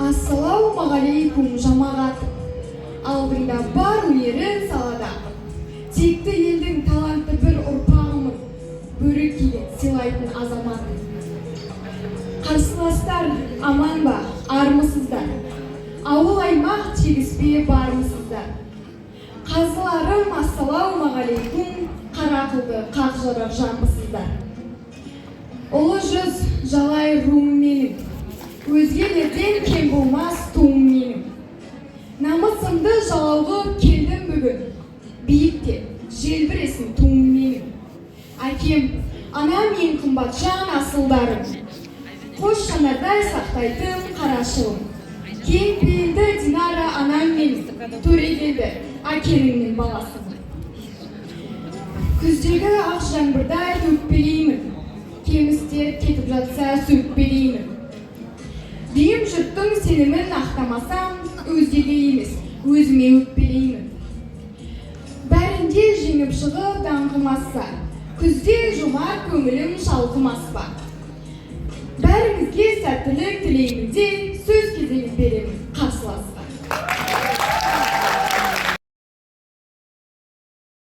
Ассалаумағалейкум жамағат. Алдыңда бар өнерін салада. Текті елдің талантты бір ұрпағымын, бөрекеге сыйлайтын азамат. Қарсыластар аман ба, армысыздар? Ауыл аймақ тегіспе бармысыздар? Қазыларым ассалаумағалейкум, қарақылды қақ жарар жанбысыздар. Ұлы жүз жалай руым менің, өзгелерден кем болмас туым менің. Намысымды жалауғып келдім бүгін, биікте желбіресін туым менің. Әкем, анам ең қымбат жан асылдарым, қош жанардай сақтайтын қарашылым. Кең пейілді Динара анам менің, төрегелді әкеніңнің баласы. Күздегі ақ жаңбырдай өкпелеймін, кемістер кетіп жатса сөкпелеймін. Дүйім жұрттың сенімін ақтамасам, өзгеге емес, өзіме өкпелеймін. Бәрінде жеңіп шығып даңғымаса, күзде жұмар көңілім шалқымас па. Бәріңізге сәттілік тілеймін де сөз кезегі беремін.